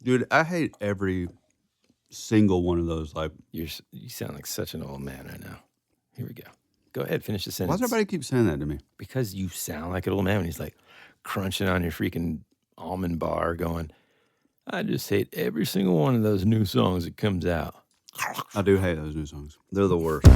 Dude, I hate every single one of those. Like, You sound like such an old man right now. Here we go. Go ahead, finish the why sentence. does everybody keep saying that to me? Because you sound like an old man when he's like crunching on your freaking almond bar going, I just hate every single one of those new songs that comes out. I do hate those new songs. They're the worst.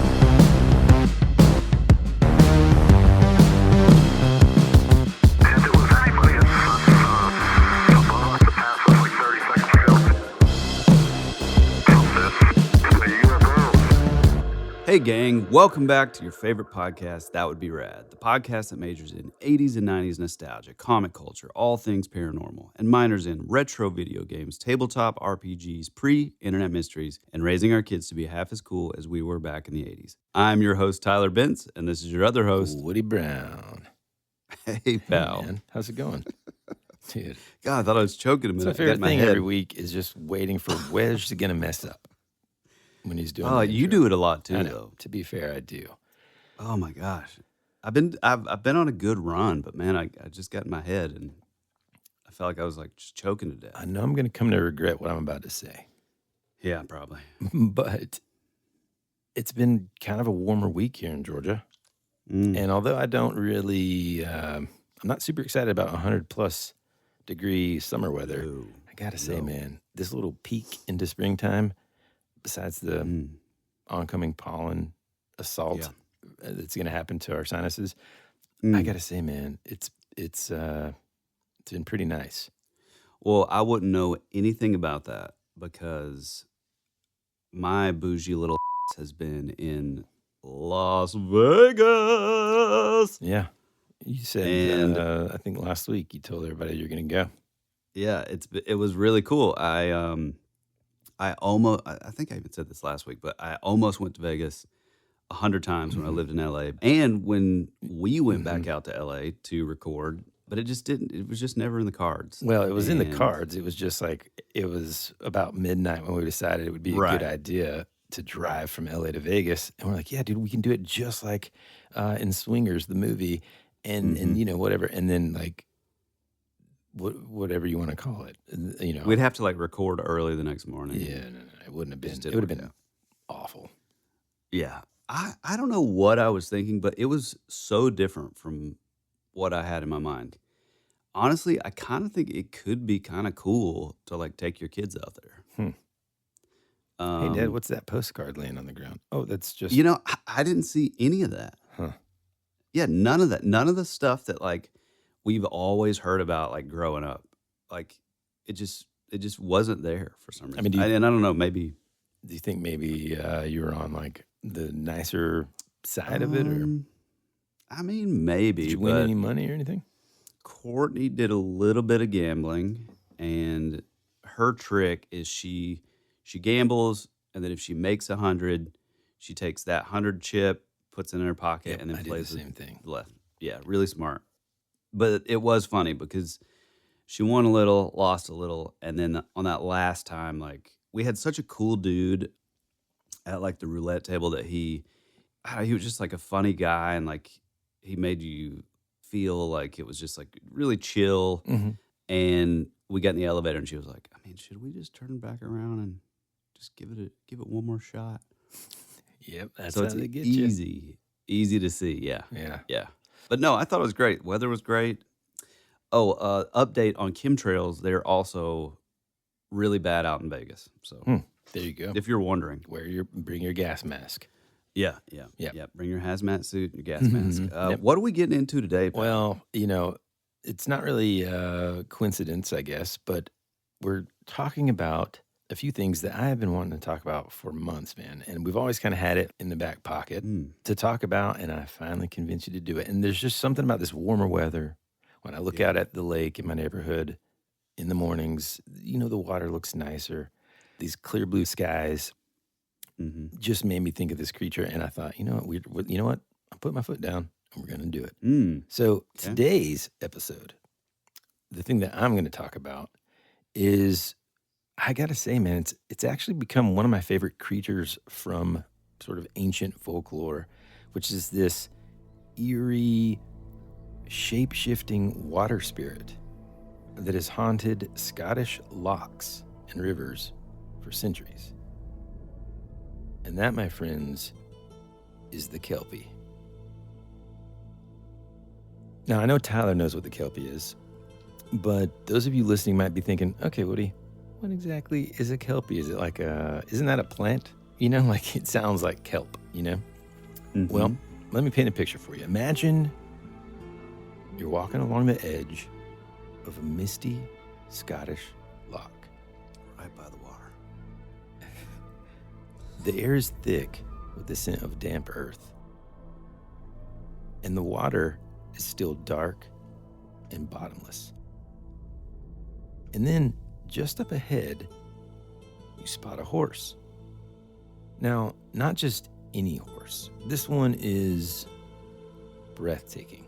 Hey gang, welcome back to your favorite podcast, That Would Be Rad, the podcast that majors in 80s and 90s nostalgia, comic culture, all things paranormal, and minors in retro video games, tabletop RPGs, pre-internet mysteries, and raising our kids to be half as cool as we were back in the 80s. I'm your host, Tyler Bentz, and this is your other host, Woody Brown. Hey, pal. Hey, man. How's it going? Dude. God, I thought I was choking a minute. My favorite thing every week is just waiting for Wedge to get a mess up when he's doing Oh, you do it a lot too, I know. though. To be fair, I do. Oh my gosh. I've been on a good run, but man, I just got in my head and I felt like I was like just choking to death. I know I'm going to come to regret what I'm about to say. Yeah, probably. But it's been kind of a warmer week here in Georgia. And although I don't really, I'm not super excited about 100+ degree summer weather. Ooh, I got to say, man, this little peak into springtime, besides the oncoming pollen assault that's going to happen to our sinuses, I got to say, man, it's been pretty nice. Well, I wouldn't know anything about that because my bougie little has been in Las Vegas. Yeah. You said, I think last week you told everybody you're going to go. Yeah, it was really cool. I think I even said this last week, but I almost went to Vegas 100 times when I lived in LA, and when we went back out to LA to record, but it just didn't. It was just never in the cards. Well, it was in the cards. It was just like it was about midnight when we decided it would be a good idea to drive from LA to Vegas, and we're like, yeah, dude, we can do it just like in Swingers, the movie, and you know whatever, and then like. Whatever you want to call it, you know, we'd have to like record early the next morning. Yeah, no, it wouldn't have been. It would have been awful. Yeah, I don't know what I was thinking, but it was so different from what I had in my mind. Honestly, I kind of think it could be kind of cool to like take your kids out there. Hey, Dad, what's that postcard laying on the ground? Oh, that's just I didn't see any of that. Huh? Yeah, none of that. None of the stuff that like. We've always heard about like growing up, like it just wasn't there for some reason. I mean, and I don't know. Maybe do you think maybe you were on like the nicer side of it, or? I mean, maybe. Did you win any money or anything? Courtney did a little bit of gambling, and her trick is she gambles, and then if she makes 100, she takes that 100 chip, puts it in her pocket, and then plays the same thing. Left. Yeah, really smart. But it was funny because she won a little, lost a little, and then on that last time, like we had such a cool dude at like the roulette table that he was just like a funny guy, and like he made you feel like it was just like really chill. And we got in the elevator, and she was like, "I mean, should we just turn back around and just give it one more shot?" Yep, that's so how it's they get easy to see. Yeah. But no, I thought it was great. Weather was great. Oh, update on chemtrails. They're also really bad out in Vegas. So there you go. If you're wondering, bring your gas mask. Yeah. Bring your hazmat suit and your gas mask. What are we getting into today, Pat? Well, it's not really a coincidence, I guess, but we're talking about a few things that I have been wanting to talk about for months, man. And we've always kind of had it in the back pocket to talk about, and I finally convinced you to do it. And there's just something about this warmer weather. When I look out at the lake in my neighborhood in the mornings, the water looks nicer. These clear blue skies just made me think of this creature. And I thought, you know what? I'll put my foot down and we're going to do it. So today's episode, the thing that I'm going to talk about is, I got to say, man, it's actually become one of my favorite creatures from sort of ancient folklore, which is this eerie, shape-shifting water spirit that has haunted Scottish lochs and rivers for centuries. And that, my friends, is the Kelpie. Now, I know Tyler knows what the Kelpie is, but those of you listening might be thinking, okay, Woody, what exactly is a Kelpie? Is it like isn't that a plant? Like it sounds like kelp, Mm-hmm. Well, let me paint a picture for you. Imagine you're walking along the edge of a misty Scottish loch. Right by the water. The air is thick with the scent of damp earth, and the water is still dark and bottomless. And then, just up ahead, you spot a horse. Now, not just any horse. This one is breathtaking.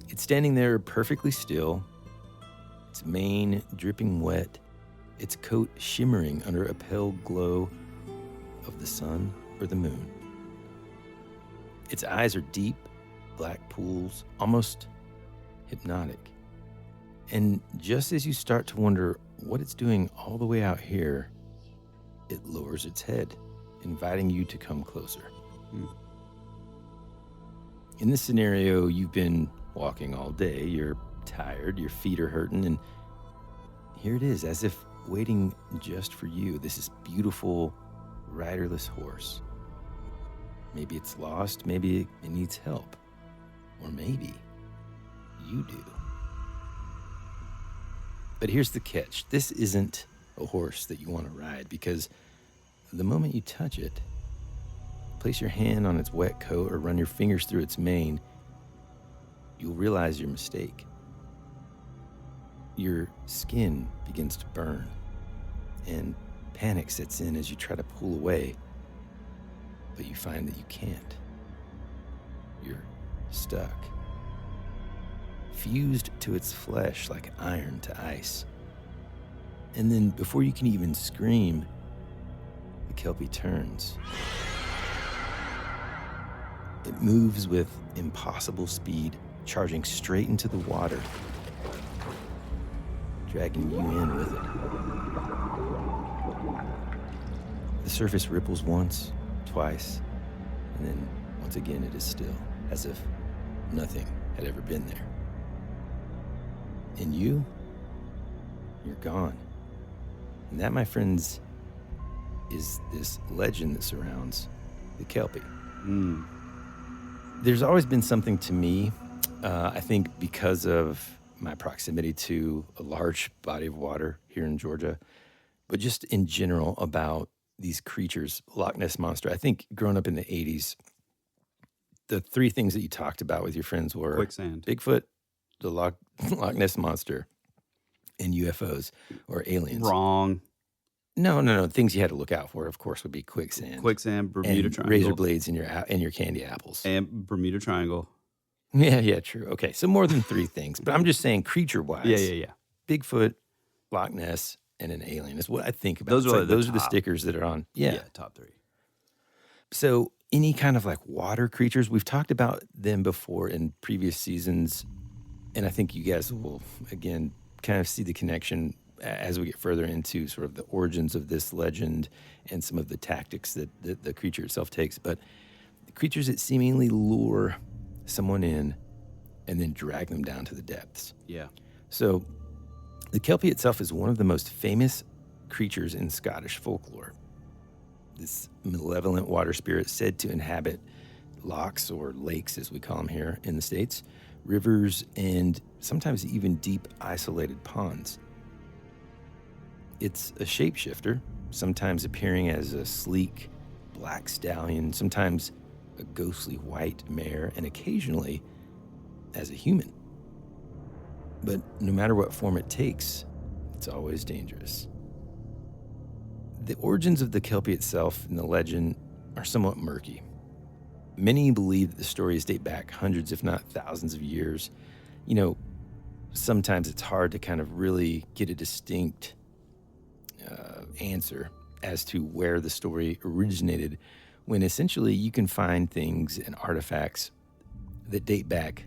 It's standing there perfectly still, its mane dripping wet, its coat shimmering under a pale glow of the sun or the moon. Its eyes are deep, black pools, almost hypnotic. And just as you start to wonder what it's doing all the way out here, it lowers its head, inviting you to come closer. In this scenario, you've been walking all day, you're tired, your feet are hurting, and here it is, as if waiting just for you, this beautiful, riderless horse. Maybe it's lost, maybe it needs help, or maybe you do. But here's the catch. This isn't a horse that you want to ride, because the moment you touch it, place your hand on its wet coat or run your fingers through its mane, you'll realize your mistake. Your skin begins to burn, and panic sets in as you try to pull away, but you find that you can't. You're stuck, fused to its flesh like iron to ice. And then before you can even scream, the Kelpie turns. It moves with impossible speed, charging straight into the water, dragging you in with it. The surface ripples once, twice, and then once again it is still, as if nothing had ever been there. And you're gone. And that, my friends, is this legend that surrounds the Kelpie. There's always been something to me, I think because of my proximity to a large body of water here in Georgia, but just in general about these creatures. Loch Ness Monster, I think growing up in the 80s, the three things that you talked about with your friends were Quicksand. Bigfoot, the Loch Ness Monster, and UFOs or aliens. Wrong. No. Things you had to look out for, of course, would be quicksand, Bermuda and Triangle, razor blades in your candy apples, and Bermuda Triangle. Yeah, true. Okay, so more than three things, but I'm just saying creature-wise. Yeah. Bigfoot, Loch Ness, and an alien is what I think about. Those are those are the stickers that are on. Yeah, top three. So any kind of like water creatures, we've talked about them before in previous seasons, and I think you guys will again kind of see the connection as we get further into sort of the origins of this legend and some of the tactics that the creature itself takes. But the creatures that seemingly lure someone in and then drag them down to the depths. Yeah. So the Kelpie itself is one of the most famous creatures in Scottish folklore. This malevolent water spirit said to inhabit lochs, or lakes as we call them here in the States, rivers, and sometimes even deep isolated ponds. It's a shapeshifter, sometimes appearing as a sleek black stallion, sometimes a ghostly white mare, and occasionally as a human. But no matter what form it takes, it's always dangerous. The origins of the Kelpie itself and the legend are somewhat murky. Many believe that the stories date back hundreds, if not thousands of years. Sometimes it's hard to kind of really get a distinct answer as to where the story originated, when essentially you can find things and artifacts that date back,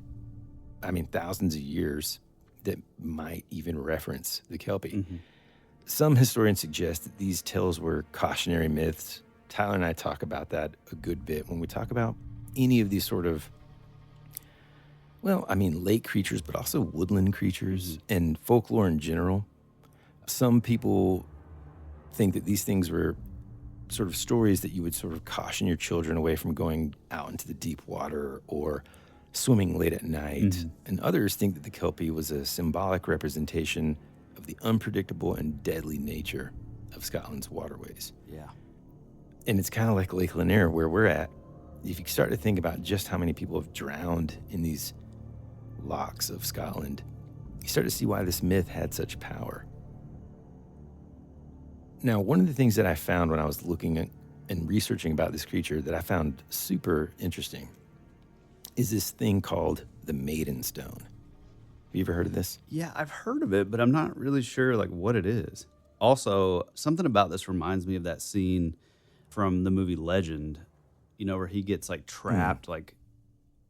thousands of years that might even reference the Kelpie. Mm-hmm. Some historians suggest that these tales were cautionary myths. Tyler and I talk about that a good bit when we talk about any of these sort of, well, I mean, lake creatures, but also woodland creatures and folklore in general. Some people think that these things were sort of stories that you would sort of caution your children away from going out into the deep water or swimming late at night. And others think that the Kelpie was a symbolic representation of the unpredictable and deadly nature of Scotland's waterways. Yeah. And it's kind of like Lake Lanier, where we're at. If you start to think about just how many people have drowned in these lochs of Scotland, you start to see why this myth had such power. Now, one of the things that I found when I was looking at and researching about this creature that I found super interesting is this thing called the Maiden Stone. Have you ever heard of this? Yeah, I've heard of it, but I'm not really sure like what it is. Also, something about this reminds me of that scene from the movie Legend, you know, where he gets like trapped like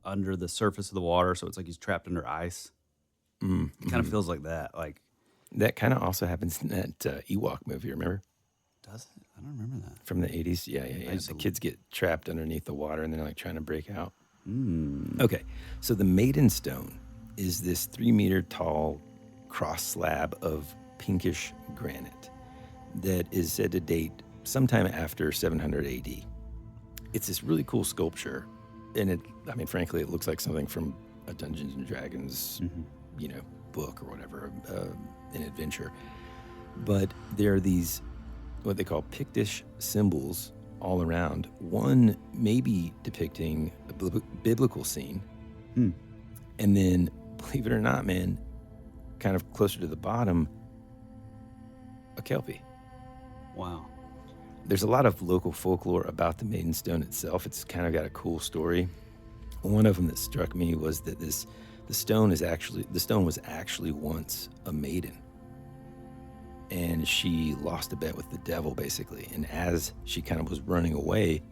under the surface of the water, so it's like he's trapped under ice. It kind of feels like that. Like That kind of also happens in that Ewok movie, remember? does it? I don't remember that. From the 80s? Yeah. used The to- kids get trapped underneath the water and they're like trying to break out. Okay, so the Maiden Stone is this 3-meter tall cross slab of pinkish granite that is said to date sometime after 700 AD. It's this really cool sculpture, and frankly, it looks like something from a Dungeons and Dragons, book or whatever, an adventure. But there are these, what they call Pictish symbols all around. One maybe depicting a biblical scene. And then, believe it or not, man, kind of closer to the bottom, a Kelpie. Wow. There's a lot of local folklore about the Maiden Stone itself. It's kind of got a cool story. One of them that struck me was that the stone was actually once a maiden. And she lost a bet with the devil, basically. And as she kind of was running away,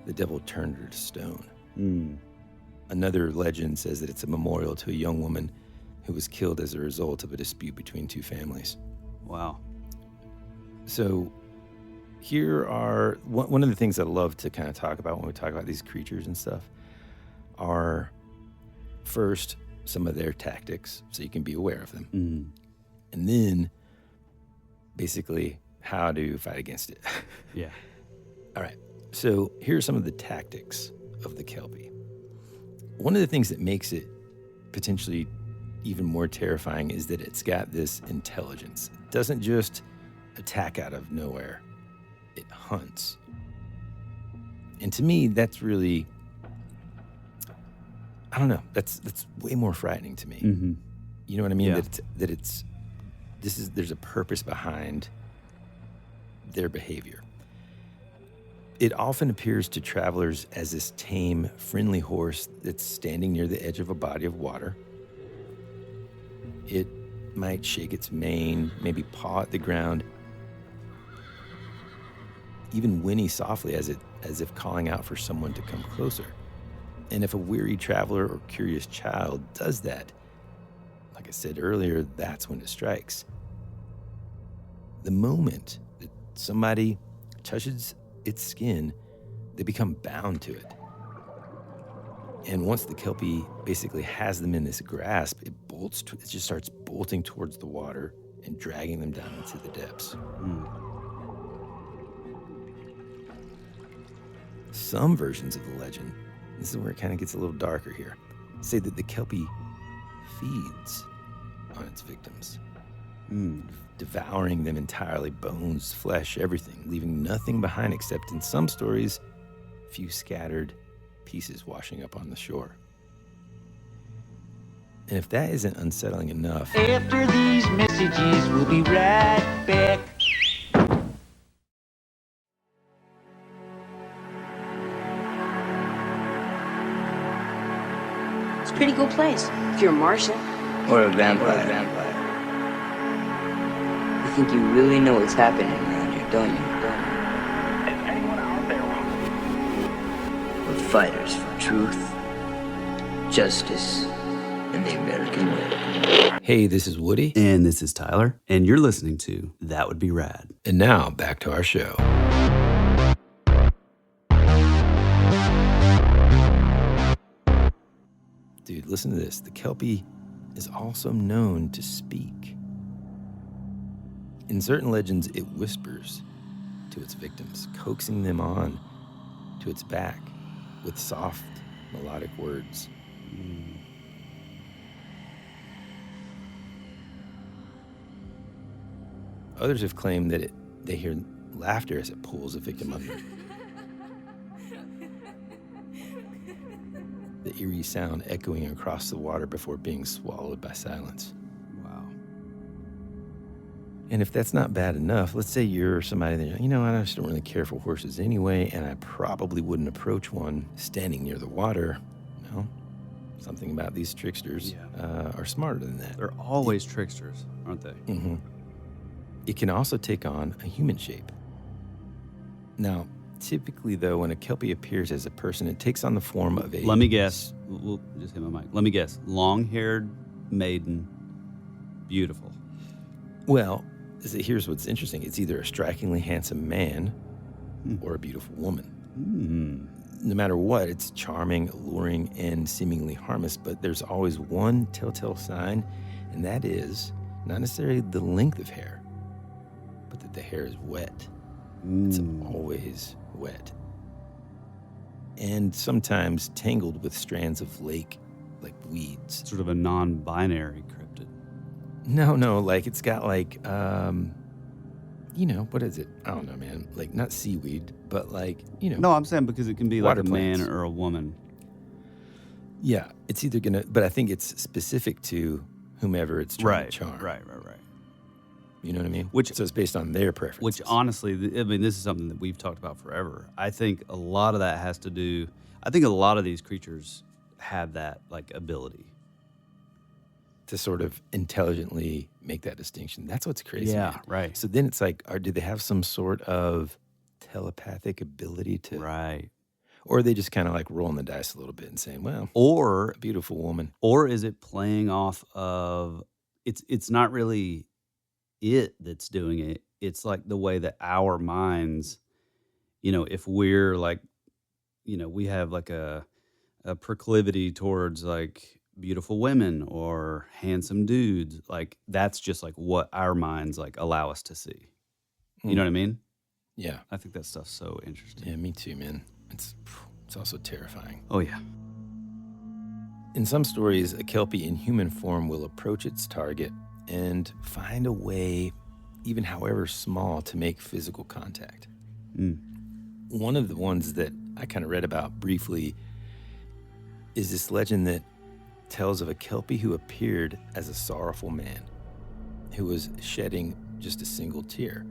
the devil turned her to stone. Another legend says that it's a memorial to a young woman who was killed as a result of a dispute between two families. Wow. So here are one of the things I love to kind of talk about when we talk about these creatures and stuff are, first, some of their tactics, so you can be aware of them. And then basically how to fight against it. Yeah. All right. So here are some of the tactics of the Kelpie. One of the things that makes it potentially even more terrifying is that it's got this intelligence. It doesn't just attack out of nowhere. It hunts. And to me, that's really, I don't know, that's way more frightening to me. You know what I mean? Yeah. There's a purpose behind their behavior. It often appears to travelers as this tame, friendly horse that's standing near the edge of a body of water. It might shake its mane, maybe paw at the ground, even whinny softly as if calling out for someone to come closer. And if a weary traveler or curious child does that, like I said earlier, that's when it strikes. The moment that somebody touches its skin, they become bound to it. And once the Kelpie basically has them in this grasp, it just starts bolting towards the water and dragging them down into the depths. Some versions of the legend, this is where it kind of gets a little darker here, say that the Kelpie feeds on its victims, devouring them entirely, bones, flesh, everything, leaving nothing behind except, in some stories, a few scattered pieces washing up on the shore. And if that isn't unsettling enough, After these messages, we'll be right back. It's a pretty cool place if you're a Martian. Or a vampire. You think you really know what's happening around here, don't you? Is anyone out there? We're fighters for truth, justice, and the American way. Hey, this is Woody. And this is Tyler, and you're listening to That Would Be Rad. And now back to our show. Dude, listen to this. The Kelpie is also known to speak. In certain legends, it whispers to its victims, coaxing them on to its back with soft, melodic words. Others have claimed that they hear laughter as it pulls a victim under. The eerie sound echoing across the water before being swallowed by silence. Wow. And if that's not bad enough, let's say you're somebody that, I just don't really care for horses anyway, and I probably wouldn't approach one standing near the water. Well, something about these tricksters are smarter than that. They're always tricksters, aren't they? Mm-hmm. It can also take on a human shape. Now, typically, though, when a Kelpie appears as a person, it takes on the form of a... Let me guess. We'll just hit my mic. Let me guess. Long-haired maiden. Beautiful. Well, here's what's interesting. It's either a strikingly handsome man or a beautiful woman. No matter what, it's charming, alluring, and seemingly harmless, but there's always one telltale sign, and that is not necessarily the length of hair, but that the hair is wet. It's always wet. And sometimes tangled with strands of like weeds. Sort of a non-binary cryptid. No, like it's got like, what is it? I don't know, man. Like not seaweed, but like, No, I'm saying because it can be like water a man plants. or a woman. Yeah, it's either but I think it's specific to whomever it's trying to charm. Right. You know what I mean? So it's based on their preferences. Which honestly, this is something that we've talked about forever. I think a lot of that has to do, I think a lot of these creatures have that like ability. To sort of intelligently make that distinction. That's what's crazy. Yeah, man. right. So then it's like, do they have some sort of telepathic ability to... Right. Or are they just kind of like rolling the dice a little bit and saying, well, or a beautiful woman. Or is it playing off of, it's not really it that's doing it. It's like the way that our minds, if we're like, we have like a proclivity towards like beautiful women or handsome dudes, like that's just like what our minds like allow us to see. You know what I mean? Yeah. I think that stuff's so interesting. Yeah, me too, man. It's also terrifying. Oh, yeah. In some stories, a Kelpie in human form will approach its target and find a way, even however small, to make physical contact. One of the ones that I kind of read about briefly is this legend that tells of a Kelpie who appeared as a sorrowful man who was shedding just a single tear.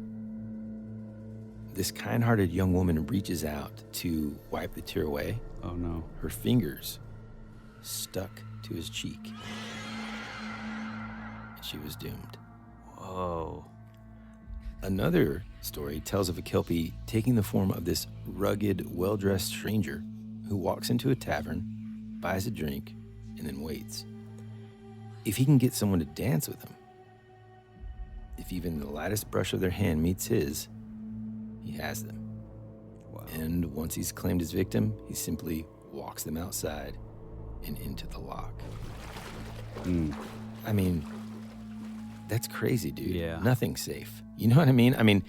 This kind-hearted young woman reaches out to wipe the tear away. Oh, no. Her fingers stuck to his cheek. She was doomed. Whoa. Another story tells of a Kelpie taking the form of this rugged, well-dressed stranger who walks into a tavern, buys a drink, and then waits. If he can get someone to dance with him, if even the lightest brush of their hand meets his, he has them. Wow. And once he's claimed his victim, he simply walks them outside and into the lock. I mean, that's crazy, dude. Yeah. Nothing's safe. You know what I mean? I mean,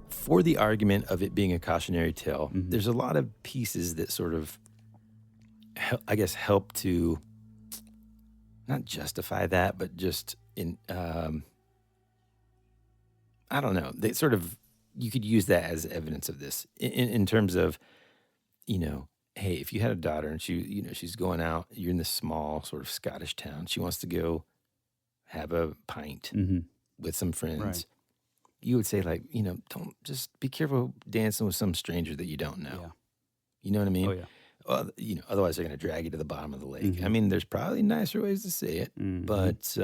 for the argument of it being a cautionary tale, there's a lot of pieces that sort of, I guess, help to not justify that, but just I don't know. They sort of, you could use that as evidence of this in terms of, hey, if you had a daughter and she's going out, you're in this small sort of Scottish town. She wants to go have a pint with some friends. Right. You would say like, don't just be careful dancing with some stranger that you don't know. Yeah. You know what I mean? Oh, yeah. Otherwise they're going to drag you to the bottom of the lake. I mean, there's probably nicer ways to say it, but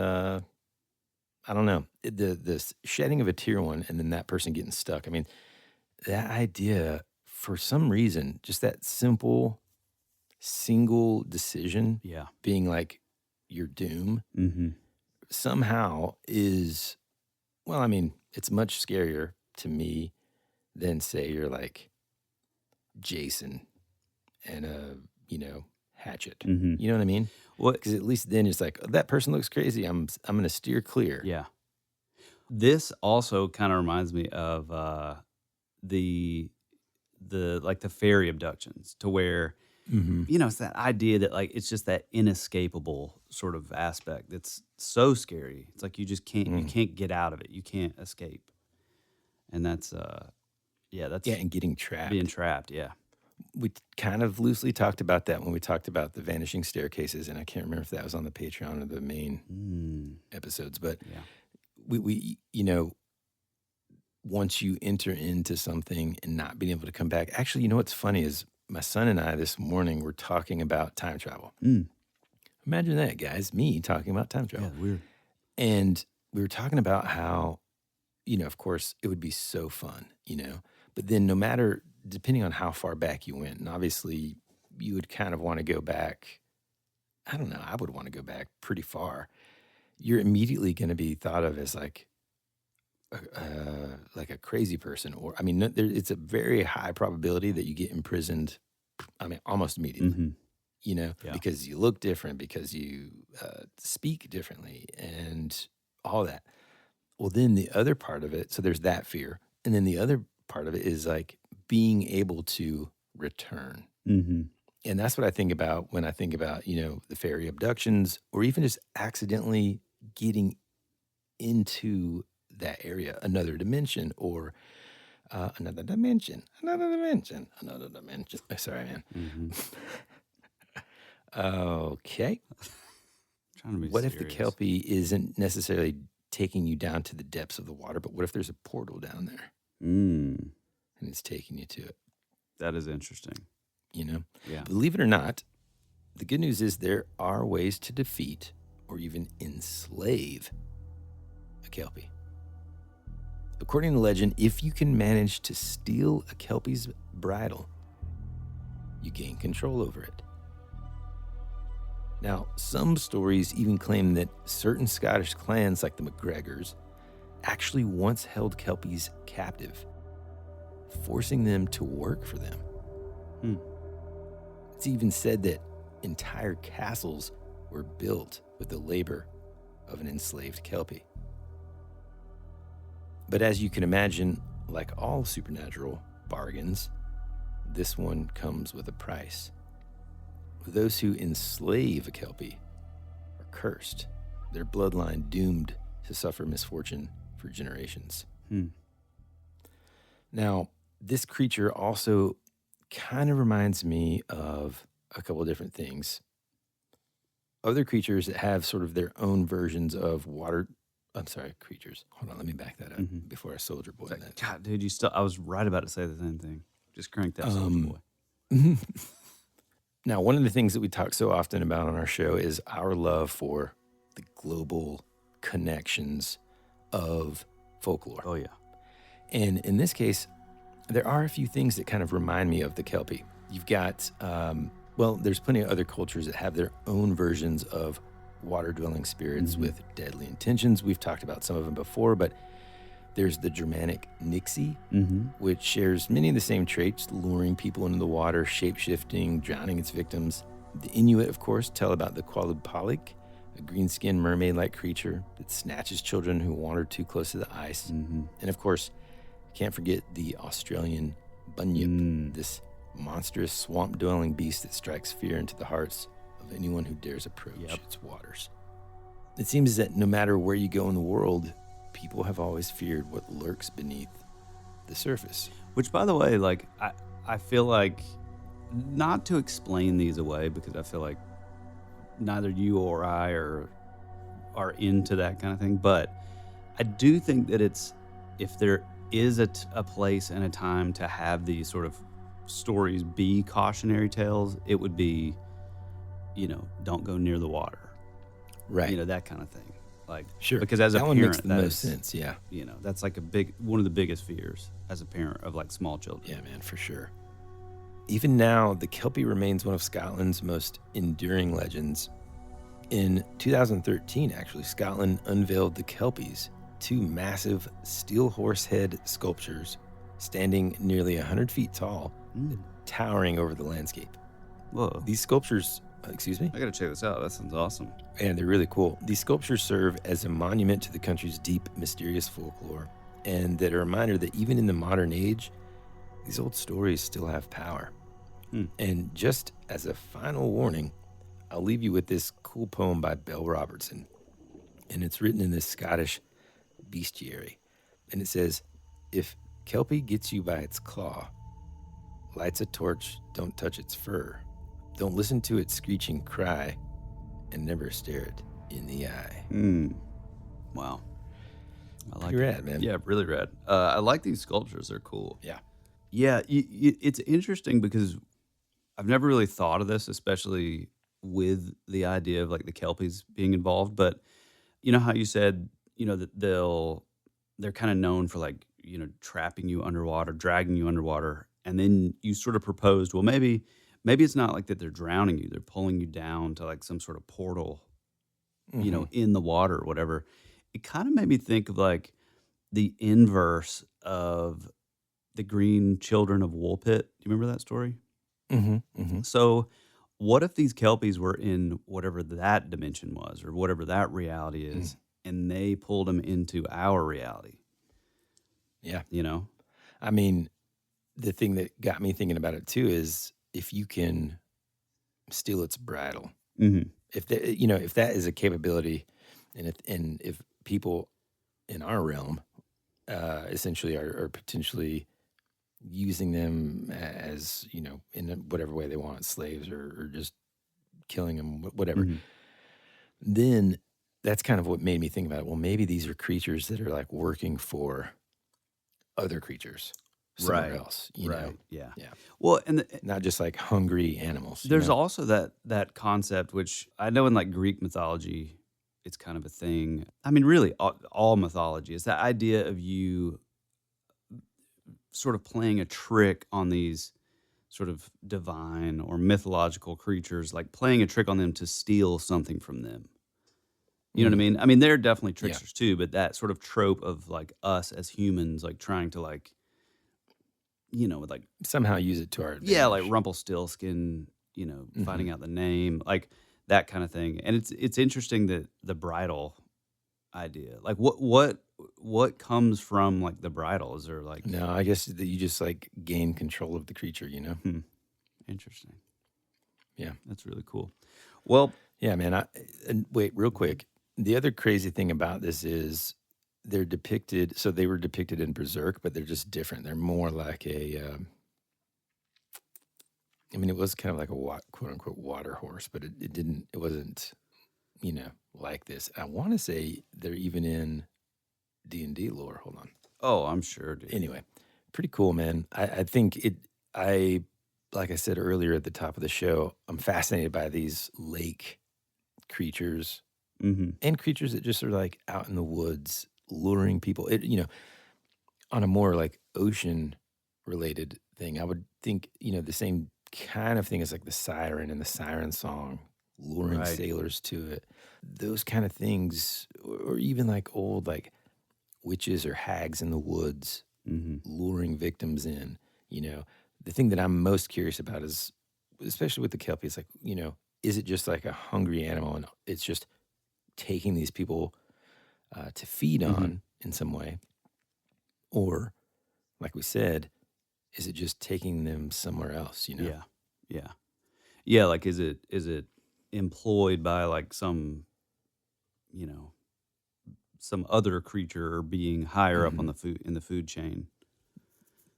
I don't know. The shedding of a tear one and then that person getting stuck. I mean, that idea, for some reason, just that simple, single decision Yeah. being like, your doom Mm-hmm. somehow is, well, I mean, it's much scarier to me than, say, you're like Jason and a, hatchet. Mm-hmm. You know what I mean? What? Because at least then it's like, "Oh, that person looks crazy. I'm going to steer clear." Yeah. This also kind of reminds me of the like the fairy abductions, to where Mm-hmm. it's that idea that like it's just that inescapable sort of aspect that's so scary. It's like you just can't get out of it. You can't escape. And that's that's Yeah, and getting trapped. being trapped. Yeah. We kind of loosely talked about that when we talked about the vanishing staircases, and I can't remember if that was on the Patreon or the main episodes, but Yeah. we once you enter into something and not being able to come back. Actually, what's funny is my son and I this morning were talking about time travel. Imagine that, guys, me talking about time travel. Yeah, weird. And we were talking about how, of course, it would be so fun, but then no matter, depending on how far back you went, and obviously you would kind of want to go back, I don't know, I would want to go back pretty far. You're immediately going to be thought of as like a crazy person, or, I mean, it's a very high probability that you get imprisoned, I mean, almost immediately. Mm-hmm. Yeah. Because you look different, because you speak differently, and all that. Well, then the other part of it, so there's that fear. And then the other part of it is like being able to return. Mm-hmm. And that's what I think about when I think about, the fairy abductions, or even just accidentally getting into that area, another dimension, or another dimension. Sorry, man. Mm-hmm. Okay. Trying to be What if the serious. Kelpie isn't necessarily taking you down to the depths of the water, but what if there's a portal down there and it's taking you to it? That is interesting. Yeah. Believe it or not, the good news is there are ways to defeat or even enslave a Kelpie. According to legend, if you can manage to steal a Kelpie's bridle, you gain control over it. Now, some stories even claim that certain Scottish clans, like the MacGregors, actually once held Kelpies captive, forcing them to work for them. It's even said that entire castles were built with the labor of an enslaved Kelpie. But as you can imagine, like all supernatural bargains, this one comes with a price. Those who enslave a Kelpie are cursed, their bloodline doomed to suffer misfortune for generations. Now, this creature also kind of reminds me of a couple of different things. Other creatures that have sort of their own versions of water. I'm sorry, creatures. Hold on, let me back that up before I soldier boy that. God, dude, I was right about to say the same thing. Just crank that soldier boy. Now, one of the things that we talk so often about on our show is our love for the global connections of folklore. Oh, yeah. And in this case, there are a few things that kind of remind me of the Kelpie. You've got, there's plenty of other cultures that have their own versions of water-dwelling spirits with deadly intentions. We've talked about some of them before, but there's the Germanic Nixie, which shares many of the same traits, luring people into the water, shape-shifting, drowning its victims. The Inuit, of course, tell about the Qualupalik, a green-skinned mermaid-like creature that snatches children who wander too close to the ice. And of course, can't forget the Australian Bunyip, this monstrous swamp-dwelling beast that strikes fear into the hearts of anyone who dares approach its waters. It seems that no matter where you go in the world, people have always feared what lurks beneath the surface. Which, by the way, like, I feel like, not to explain these away, because I feel like neither you or I are into that kind of thing, but I do think that if there is a place and a time to have these sort of stories be cautionary tales, it would be, don't go near the water. Right. That kind of thing. Like, sure. Because as a that parent, one makes the that most is, sense, yeah. That's like one of the biggest fears as a parent of like small children. Yeah, man, for sure. Even now, the Kelpie remains one of Scotland's most enduring legends. In 2013, actually, Scotland unveiled the Kelpies, two massive steel horse head sculptures standing nearly 100 feet tall, towering over the landscape. Whoa. These sculptures, excuse me? I got to check this out. That sounds awesome. And they're really cool. These sculptures serve as a monument to the country's deep, mysterious folklore, and that a reminder that even in the modern age, these old stories still have power. And just as a final warning, I'll leave you with this cool poem by Belle Robertson. And it's written in this Scottish bestiary. And it says, "If Kelpie gets you by its claw, lights a torch, don't touch its fur. Don't listen to its screeching cry, and never stare it in the eye." Wow. I like Pretty it. rad, man. Yeah, really rad. I like these sculptures. They're cool. Yeah. Yeah, it's interesting because I've never really thought of this, especially with the idea of like the Kelpies being involved. But you know how you said, that they're kind of known for like, trapping you underwater, dragging you underwater. And then you sort of proposed, well, maybe it's not like that they're drowning you. They're pulling you down to like some sort of portal, in the water or whatever. It kind of made me think of like the inverse of the Green Children of Woolpit. Do you remember that story? So what if these Kelpies were in whatever that dimension was or whatever that reality is, and they pulled them into our reality? Yeah. I mean, the thing that got me thinking about it too is if you can steal its bridle, if that is a capability, and if people in our realm essentially are potentially using them as, in whatever way they want, slaves or just killing them, whatever, then that's kind of what made me think about it. Well, maybe these are creatures that are like working for other creatures somewhere else, Right. Yeah. Yeah. Well, and Not just like hungry animals. there's also that concept, which I know in like Greek mythology, it's kind of a thing. I mean, really, all mythology is that idea of you sort of playing a trick on these sort of divine or mythological creatures, like playing a trick on them to steal something from them. You know what I mean? I mean, they're definitely tricksters too, but that sort of trope of like us as humans, like trying to like, like somehow use it to our advantage. yeah, like Rumpelstiltskin, finding out the name, like that kind of thing. And it's interesting that the bridal idea, like what comes from like the bridal? Is there like No, I guess that you just like gain control of the creature, Interesting. Yeah. That's really cool. Well, Yeah, man. And wait, real quick. The other crazy thing about this is they're depicted. So they were depicted in Berserk, but they're just different. They're more like a. I mean, it was kind of like a quote unquote water horse, but it didn't. It wasn't, like this. I want to say they're even in D&D lore. Hold on. oh, I'm sure, dude. Anyway, pretty cool, man. I think it. Like I said earlier at the top of the show, I'm fascinated by these lake creatures and creatures that just are like out in the woods luring people. On a more like ocean related thing, I would think, the same kind of thing as like the siren and the siren song luring Right. sailors to it. Those kind of things, or even like old like witches or hags in the woods luring victims in. The thing that I'm most curious about is, especially with the Kelpie, it's like, is it just like a hungry animal and it's just taking these people to feed on in some way? Or, like we said, is it just taking them somewhere else, Yeah. Like, is it employed by like some other creature or being higher up on the food chain?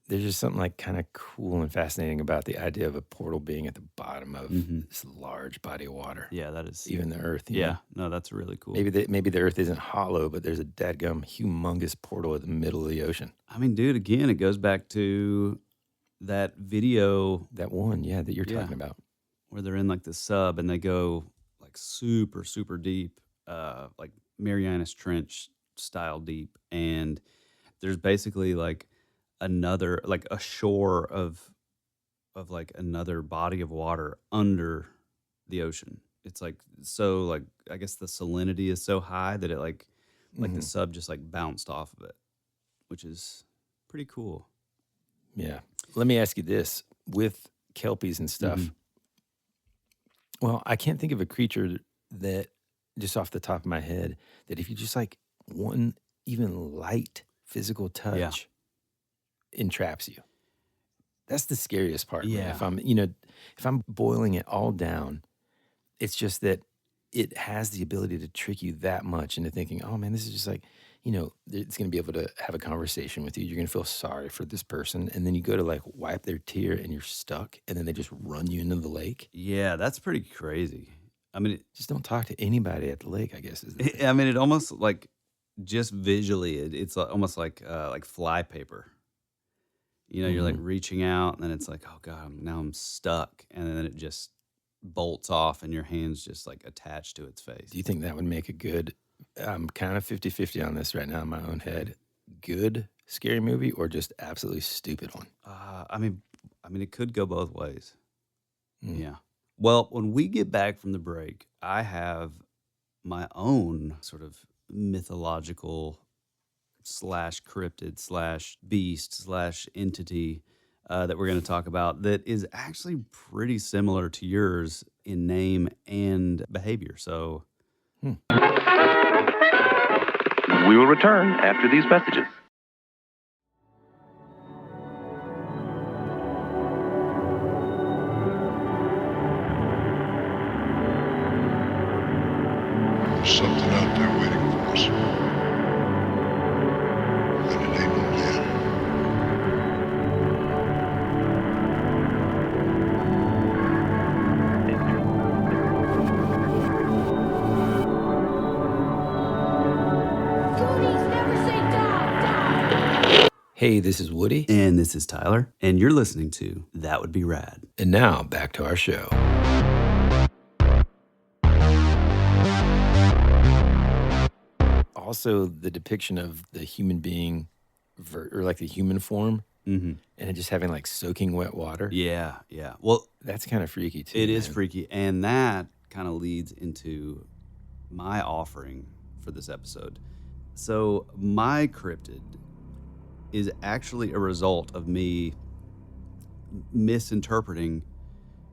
There's just something like kind of cool and fascinating about the idea of a portal being at the bottom of this large body of water. Yeah, that is. Even the earth. Yeah, no, that's really cool. Maybe the earth isn't hollow, but there's a dadgum humongous portal at the middle of the ocean. I mean, dude, again, it goes back to that video That one, that you're talking about. where they're in like the sub and they go like super, super deep, like Marianas Trench style deep. And there's basically like another, like a shore of like another body of water under the ocean. It's like so like I guess the salinity is so high that it like the Mhm. sub just like bounced off of it, which is pretty cool. Yeah. Let me ask you this. With kelpies and stuff, Mhm. well, I can't think of a creature that, just off the top of my head, that if you just like one even light physical Yeah. touch entraps you. That's the scariest part, man. Yeah. If I'm boiling it all down, it's just that it has the ability to trick you that much into thinking, oh man, this is just like, it's going to be able to have a conversation with you. You're going to feel sorry for this person. And then you go to like wipe their tear and you're stuck. And then they just run you into the lake. Yeah, that's pretty crazy. I mean, Just don't talk to anybody at the lake, I guess is the thing. I mean, it almost like just visually, it's almost like fly paper. You're like Mhm. reaching out, and then it's like, oh god, now I'm stuck, and then it just bolts off, and your hands just like attached to its face. Do you think that would make a good, I'm kind of 50-50 on this right now in my own head, good scary movie or just absolutely stupid one? I mean, it could go both ways. Mm. Yeah. Well, when we get back from the break, I have my own sort of mythological slash cryptid slash beast slash entity that we're going to talk about that is actually pretty similar to yours in name and behavior. So, Hmm. We will return after these messages. There's something out there waiting for us. And it ain't no dead. Hey, this is Woody. and this is Tyler, and you're listening to That Would Be Rad. And now back to our show. Also, the depiction of the human being, or like the human form, Mm-hmm. and it just having like soaking wet water. Yeah, yeah. Well, That's kind of freaky too. it is man. freaky, and that kind of leads into my offering for this episode. So, my cryptid is actually a result of me misinterpreting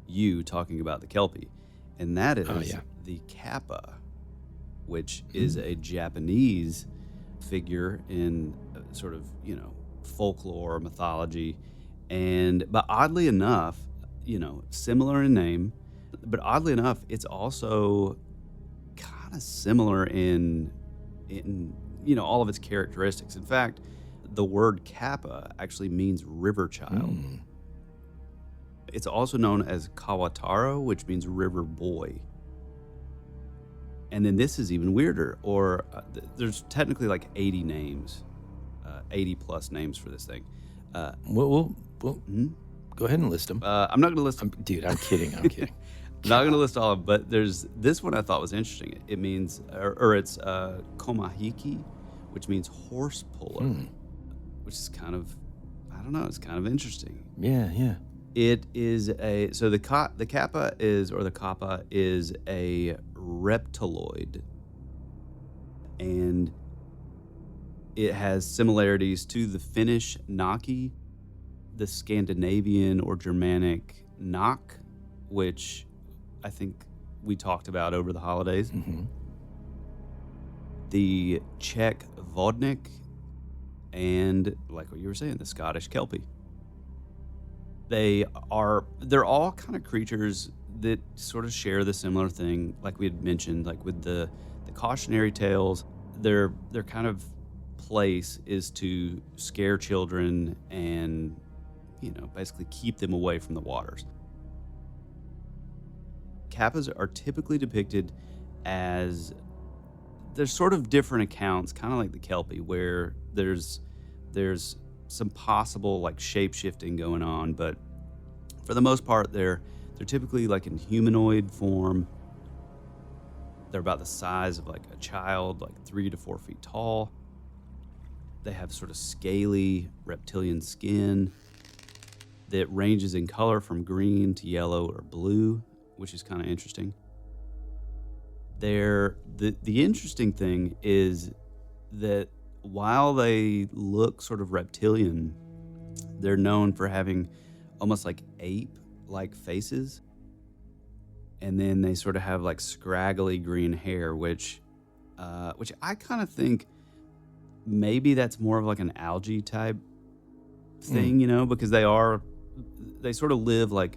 you talking about the Kelpie, and that is Oh, yeah. the Kappa, which is a Japanese figure in sort of, folklore mythology. But oddly enough, similar in name, but oddly enough, it's also kind of similar in all of its characteristics. In fact, the word Kappa actually means river child. Mm. It's also known as Kawataro, which means river boy. And then this is even weirder, or there's technically like 80 names, 80 plus names for this thing. Well, Mhm. go ahead and list them. I'm not going to list them. Dude, I'm kidding. I'm kidding. Not going to list all of them, but there's this one I thought was interesting. It means, or it's Komahiki, which means horse puller, Hmm. which is kind of, I don't know, it's kind of interesting. Yeah, yeah. It is the Kappa is, or the Kappa is a reptiloid, and it has similarities to the Finnish Naki, the Scandinavian or Germanic Nak, which I think we talked about over the holidays, Mm-hmm. the Czech Vodnik, and like what you were saying, the Scottish Kelpie. They're all kind of creatures that sort of share the similar thing, like we had mentioned, like with the cautionary tales. Their kind of place is to scare children and basically keep them away from the waters. Kappas are typically depicted as, there's sort of different accounts, kind of like the Kelpie, where there's some possible like shape shifting going on, but for the most part, they're typically like in humanoid form. They're about the size of like a child, like 3 to 4 feet tall. They have sort of scaly reptilian skin that ranges in color from green to yellow or blue, which is kind of interesting. The interesting thing is that while they look sort of reptilian, they're known for having almost like ape-like faces, and then they sort of have like scraggly green hair, which I kind of think maybe that's more of like an algae type thing, because they sort of live like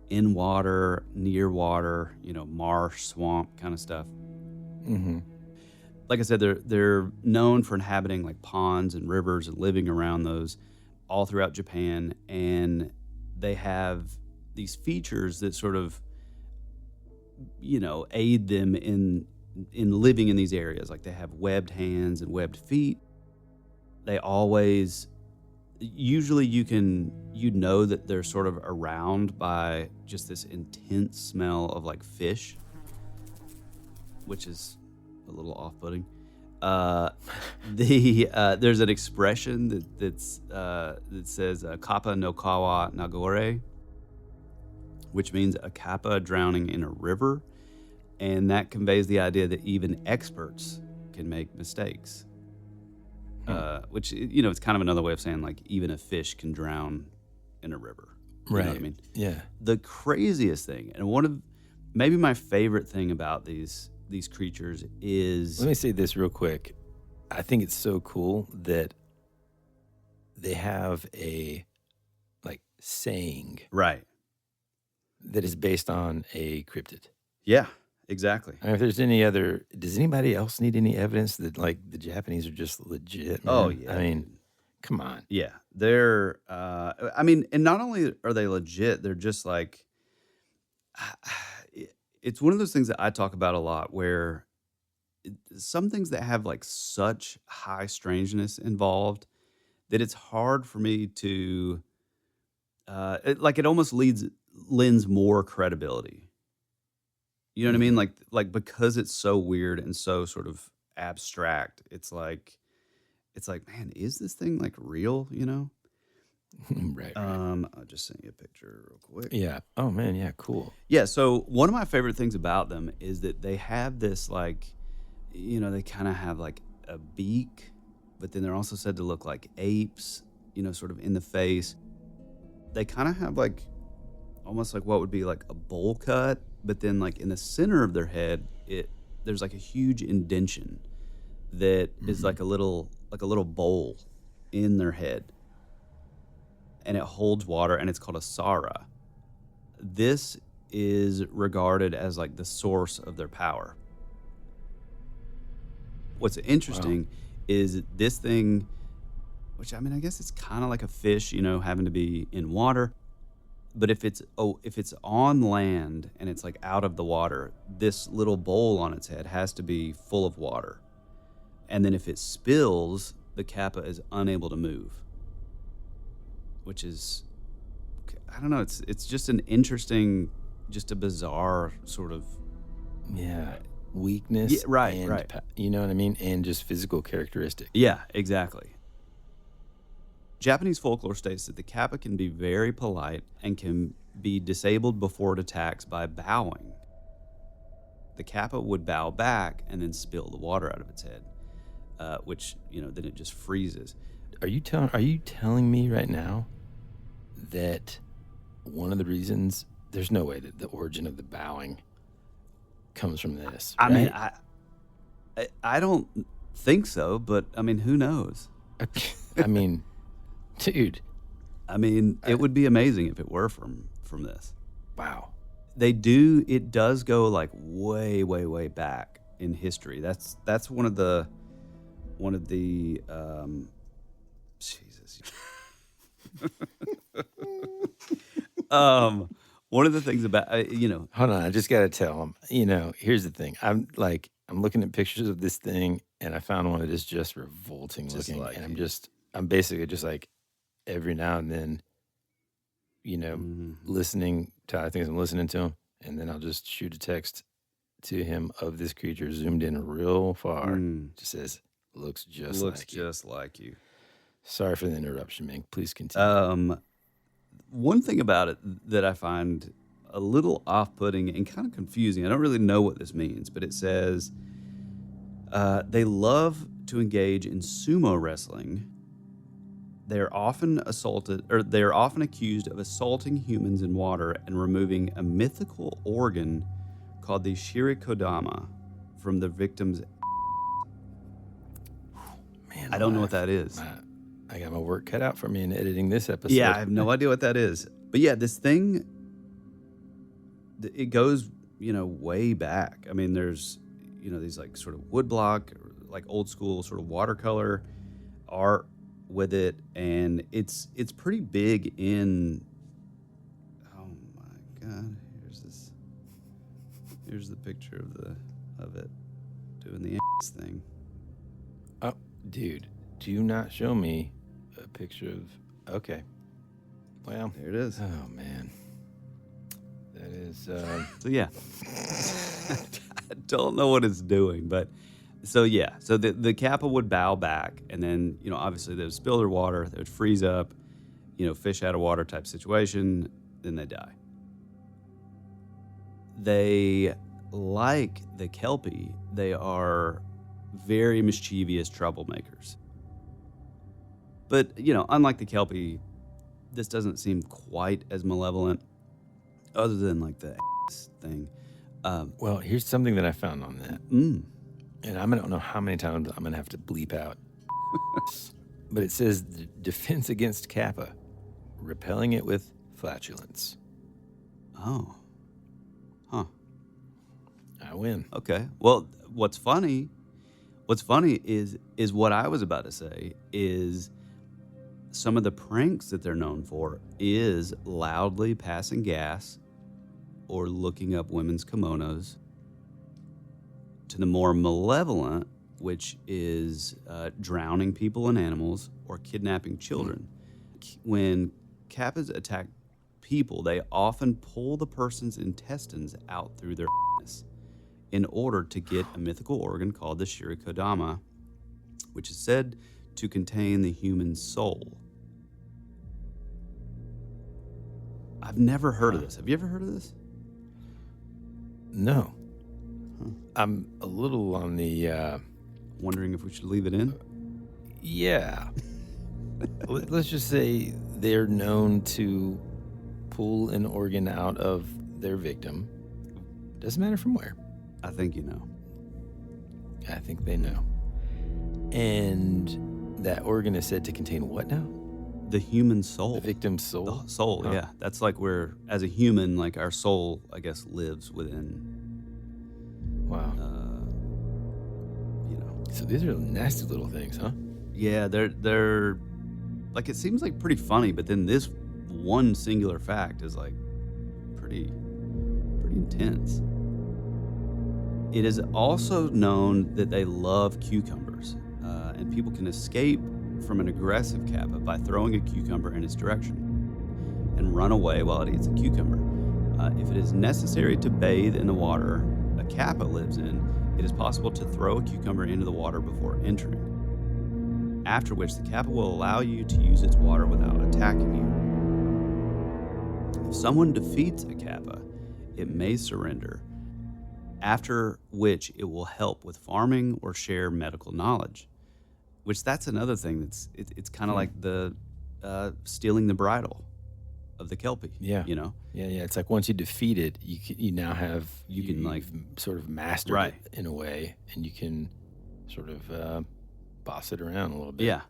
in water, near water, marsh, swamp kind of stuff. Mm-hmm. Like I said, they're known for inhabiting like ponds and rivers and living around those all throughout Japan, and they have these features that sort of aid them in living in these areas. Like they have webbed hands and webbed feet. They always usually you know that they're sort of around by just this intense smell of like fish, which is a little off-putting. There's an expression that says Kappa no kawa nagore, which means a kappa drowning in a river, and that conveys the idea that even experts can make mistakes. Which it's kind of another way of saying like even a fish can drown in a river. You know what I mean? Yeah. The craziest thing, and one of maybe my favorite thing about these creatures is... Let me say this real quick. I think it's so cool that they have a like saying right that is based on a cryptid. Yeah, exactly. I mean, if there's any other, does anybody else need any evidence that like the Japanese are just legit, man? Oh yeah. I mean, come on. Yeah, they're. And not only are they legit, they're just like. It's one of those things that I talk about a lot, where some things that have like such high strangeness involved that it's hard for me to. It almost lends more credibility. You know what I mean? Like because it's so weird and so sort of abstract, it's like, man, is this thing like real? Right. I'll just send you a picture real quick. Yeah. Oh man. Yeah. Cool. Yeah. So one of my favorite things about them is that they have this like, they kind of have like a beak, but then they're also said to look like apes, sort of in the face. They kind of have like almost like what would be like a bowl cut, but then like in the center of their head, there's like a huge indention that is like a little bowl in their head, and it holds water, and it's called a Sara. This is regarded as like the source of their power. What's interesting is this thing, which I guess it's kind of like a fish, having to be in water. But if it's on land and it's like out of the water, this little bowl on its head has to be full of water. And then if it spills, the Kappa is unable to move. Which is, I don't know, it's just an interesting, just a bizarre sort of... Yeah, weakness. Yeah, right. You know what I mean? And just physical characteristic. Yeah, exactly. Japanese folklore states that the Kappa can be very polite and can be disabled before it attacks by bowing. The Kappa would bow back and then spill the water out of its head, which, then it just freezes. Are you telling me right now that one of the reasons, there's no way that the origin of the bowing comes from this? I mean, right? I don't think so, but who knows? Dude. It would be amazing if it were from this. Wow. It does go like way, way, way back in history. That's one of the Jesus. One of the things about, Hold on, I just got to tell him, here's the thing. I'm looking at pictures of this thing, and I found one that is just revolting looking. Like and I'm basically just like, every now and then, listening to, I think I'm listening to him, and then I'll just shoot a text to him of this creature zoomed in real far. Just says, looks just like you. Sorry for the interruption, man. Please continue. One thing about it that I find a little off-putting and kind of confusing. I don't really know what this means, but it says they love to engage in sumo wrestling. They're often accused of assaulting humans in water and removing a mythical organ called the shirikodama from the victim's. Man, I don't know what that is. I got my work cut out for me in editing this episode. Yeah, I have no idea what that is. But yeah, this thing, it goes, way back. I mean, there's, these like sort of woodblock, like old school sort of watercolor art with it, and it's pretty big in. Oh my God! Here's the picture of it doing the ass thing. Oh, dude, do not show me a picture of. Okay, well, There it is. oh man, that is. So yeah, I don't know what it's doing, but so yeah, so the Kappa would bow back, and then obviously they would spill their water, they would freeze up, fish out of water type situation, then they die. They, like the Kelpie, they are very mischievous troublemakers. But unlike the Kelpie, this doesn't seem quite as malevolent, other than like the ass thing. Well, here's something that I found on that. And I don't know how many times I'm going to have to bleep out. But it says defense against Kappa, repelling it with flatulence. Oh. Huh. I win. Okay. Well, what's funny is what I was about to say is some of the pranks that they're known for is loudly passing gas or looking up women's kimonos, to the more malevolent, which is drowning people and animals or kidnapping children. When Kappas attack people, they often pull the person's intestines out through their anus in order to get a mythical organ called the shirikodama, which is said to contain the human soul. I've never heard of this. Have you ever heard of this? No. I'm a little on the, Wondering if we should leave it in? yeah. Let's just say they're known to pull an organ out of their victim. Doesn't matter from where. I think you know. I think they know. And that organ is said to contain what now? The human soul. The victim's soul? The soul, Huh. yeah. That's like where, as a human, like our soul, I guess, lives within, Wow. So these are nasty little things, huh? Yeah, they're like, it seems like pretty funny, but then this one singular fact is like pretty intense. It is also known that they love cucumbers, and people can escape from an aggressive Kappa by throwing a cucumber in its direction and run away while it eats a cucumber. If it is necessary to bathe in the water a Kappa lives in, it is possible to throw a cucumber into the water before entering, after which the Kappa will allow you to use its water without attacking you. If someone defeats a Kappa, it may surrender, after which it will help with farming or share medical knowledge, which that's another thing it's kind of like the stealing the bridle of the Kelpie. Yeah. Yeah. It's like once you defeat it, you now have can, like, sort of mastered right. it in a way, and you can sort of boss it around a little bit. Yeah.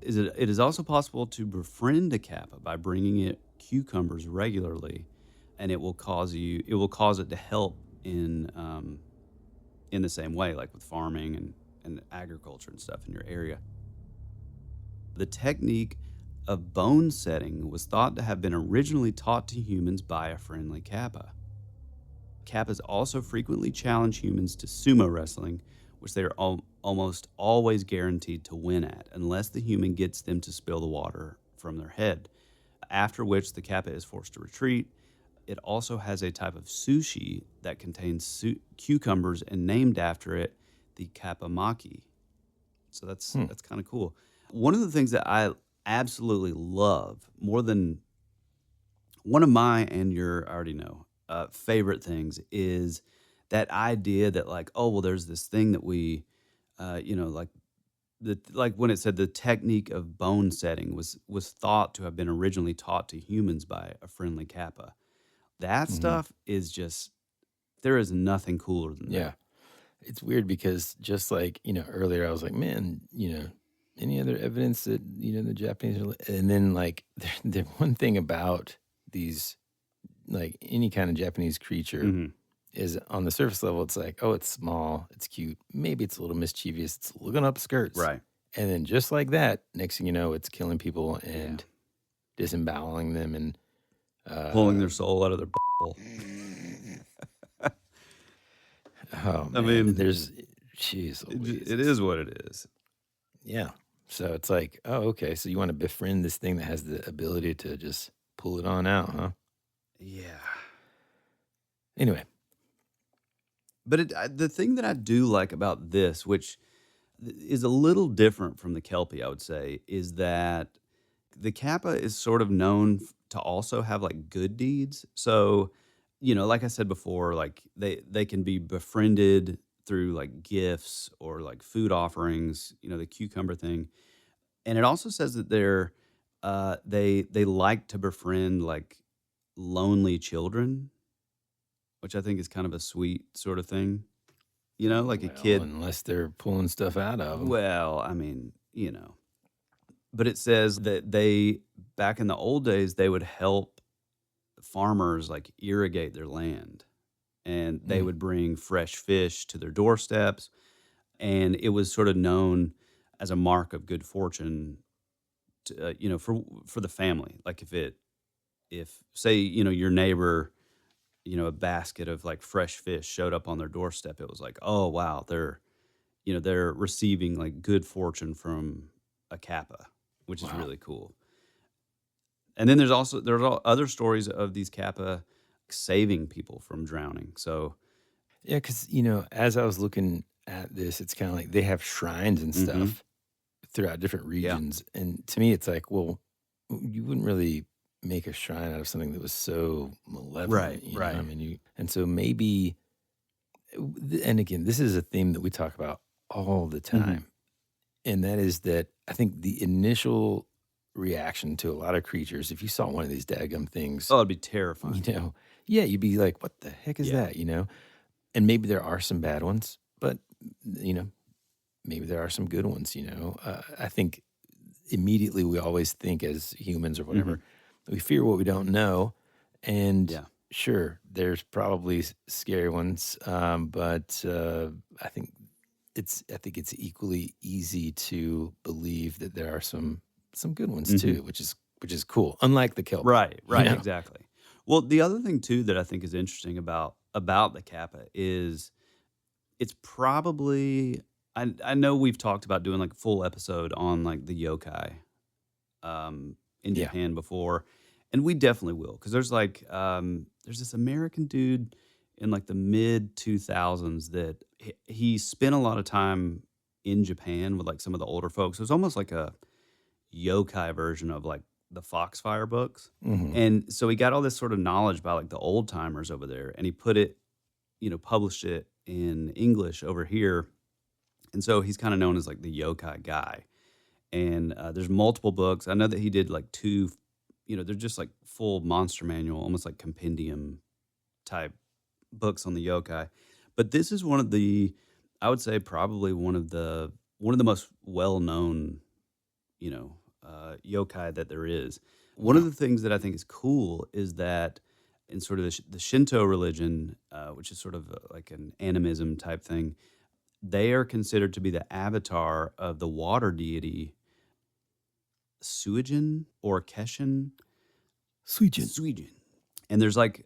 It is also possible to befriend a Kappa by bringing it cucumbers regularly, and it will cause it to help in the same way, like with farming and agriculture and stuff in your area. The technique of bone setting was thought to have been originally taught to humans by a friendly Kappa. Kappas also frequently challenge humans to sumo wrestling, which they are almost always guaranteed to win at, unless the human gets them to spill the water from their head, after which the Kappa is forced to retreat. It also has a type of sushi that contains cucumbers and named after it, the Kappa maki. So that's kind of cool. One of the things that I absolutely love more than one of my and your, I already know, favorite things is that idea that like, oh well, there's this thing that we, like like when it said the technique of bone setting was thought to have been originally taught to humans by a friendly kappa. That Hmm. stuff is just there is nothing cooler than Yeah. that. It's weird because just like, earlier I was like, man, any other evidence that, the Japanese are, and then like the one thing about these, like any kind of Japanese creature Hmm. is on the surface level, it's like, oh, it's small, it's cute, maybe it's a little mischievous, it's looking up skirts. Right. And then just like that, next thing you know, it's killing people Yeah. and disemboweling them and Pulling uh their soul out of their butthole. oh I man, mean, there's jeez Louise. it is what it is. Yeah. So it's like, oh, okay. So you want to befriend this thing that has the ability to just pull it on out, huh? Yeah. Anyway, But the thing that I do like about this, which is a little different from the Kelpie, I would say, is that the Kappa is sort of known to also have like good deeds. So, like I said before, like they can be befriended through like gifts or like food offerings, the cucumber thing. And it also says that they like to befriend like lonely children, which I think is kind of a sweet sort of thing. Like a well, kid. unless they're pulling stuff out of them. Well, I mean, but it says that back in the old days, they would help farmers like irrigate their land, and they Mm, would bring fresh fish to their doorsteps. And it was sort of known as a mark of good fortune, for the family. Like if say, your neighbor, a basket of like fresh fish showed up on their doorstep, it was like, oh wow, they're receiving like good fortune from a kappa, which is wow. really cool. And then there's other stories of these kappa saving people from drowning. So, Yeah, because, as I was looking at this, it's kind of like they have shrines and mhm, stuff throughout different yeah, regions. And to me, it's like, well, you wouldn't really make a shrine out of something that was so right, malevolent, I right, mean, and so maybe, and again, this is a theme that we talk about all the hmm time. And that is that I think the initial reaction to a lot of creatures, if you saw one of these daggum things, oh, it'd be you terrifying. know, yeah, you'd be like, what the heck is Yeah, that? And maybe there are some bad ones, but, you know, maybe there are some good ones. I think immediately we always think as humans or hmm whatever, we fear what we don't know. And yeah, sure, there's probably scary ones, but I think it's equally easy to believe that there are some good ones hmm too, which is cool. Unlike the Kelpie, right, right, exactly. Well, the other thing too that I think is interesting about the kappa is it's probably I know we've talked about doing like a full episode on like the yokai in Yeah. Japan before, and we definitely will because there's this American dude in like the mid 2000s that he spent a lot of time in Japan with like some of the older folks. It was almost like a yokai version of like the Foxfire books, Hmm. and so he got all this sort of knowledge by like the old timers over there, and he put it, published it in English over here, and so he's kind of known as like the yokai guy. And there's multiple books. I know that he did like two, they're just like full monster manual, almost like compendium type books on the yokai. But this is I would say probably one of the most well known, yokai that there is. One of Wow. the things that I think is cool is that in sort of the Shinto religion, which is sort of like an animism type thing, they are considered to be the avatar of the water deity Suijin or Keshin. Sweet. Suijin. And there's like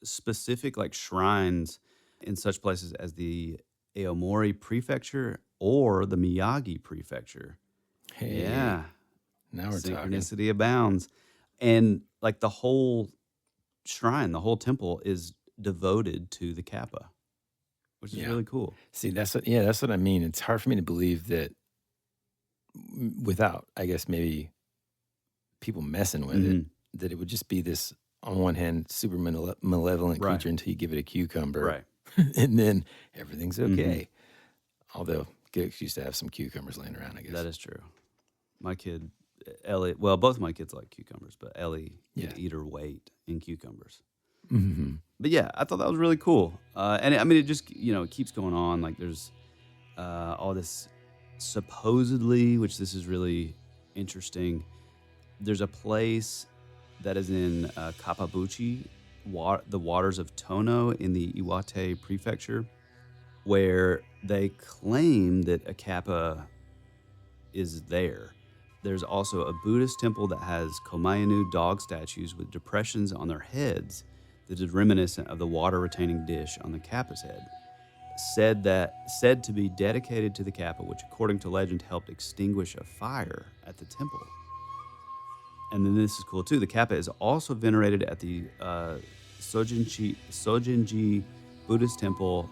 specific like shrines in such places as the Aomori prefecture or the Miyagi prefecture. Hey, Yeah, now we're talking. synchronicity abounds. And like the whole shrine, the whole temple is devoted to the Kappa, which is Yeah. really cool. See, that's what I mean. It's hard for me to believe that without, I guess, maybe people messing with it, Mhm. that it would just be this on one hand, super malevolent Right. creature until you give it a cucumber. Right. And then everything's Mhm. okay. Although, good excuse to have some cucumbers laying around, I guess. That is true. My kid, Ellie, well, both of my kids like cucumbers, but Ellie Yeah. could eat her weight in cucumbers. Mm-hmm. But yeah, I thought that was really cool. And I mean, it just, it keeps going on. Like there's all this supposedly, which this is really interesting. There's a place that is in Kapabuchi, the waters of Tono in the Iwate prefecture, where they claim that a Kappa is there. There's also a Buddhist temple that has Komayanu dog statues with depressions on their heads that is reminiscent of the water-retaining dish on the Kappa's head. Said to be dedicated to the Kappa, which according to legend helped extinguish a fire at the temple. And then this is cool too. The Kappa is also venerated at the Sojinji Buddhist temple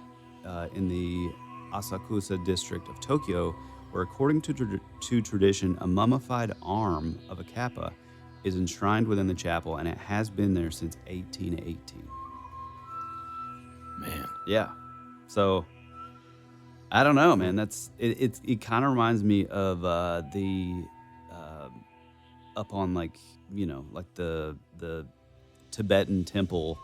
in the Asakusa district of Tokyo, where according to tradition, a mummified arm of a Kappa is enshrined within the chapel, and it has been there since 1818. Man. Yeah. So I don't know, man. That's it. It kind of reminds me of the up on like the Tibetan temple,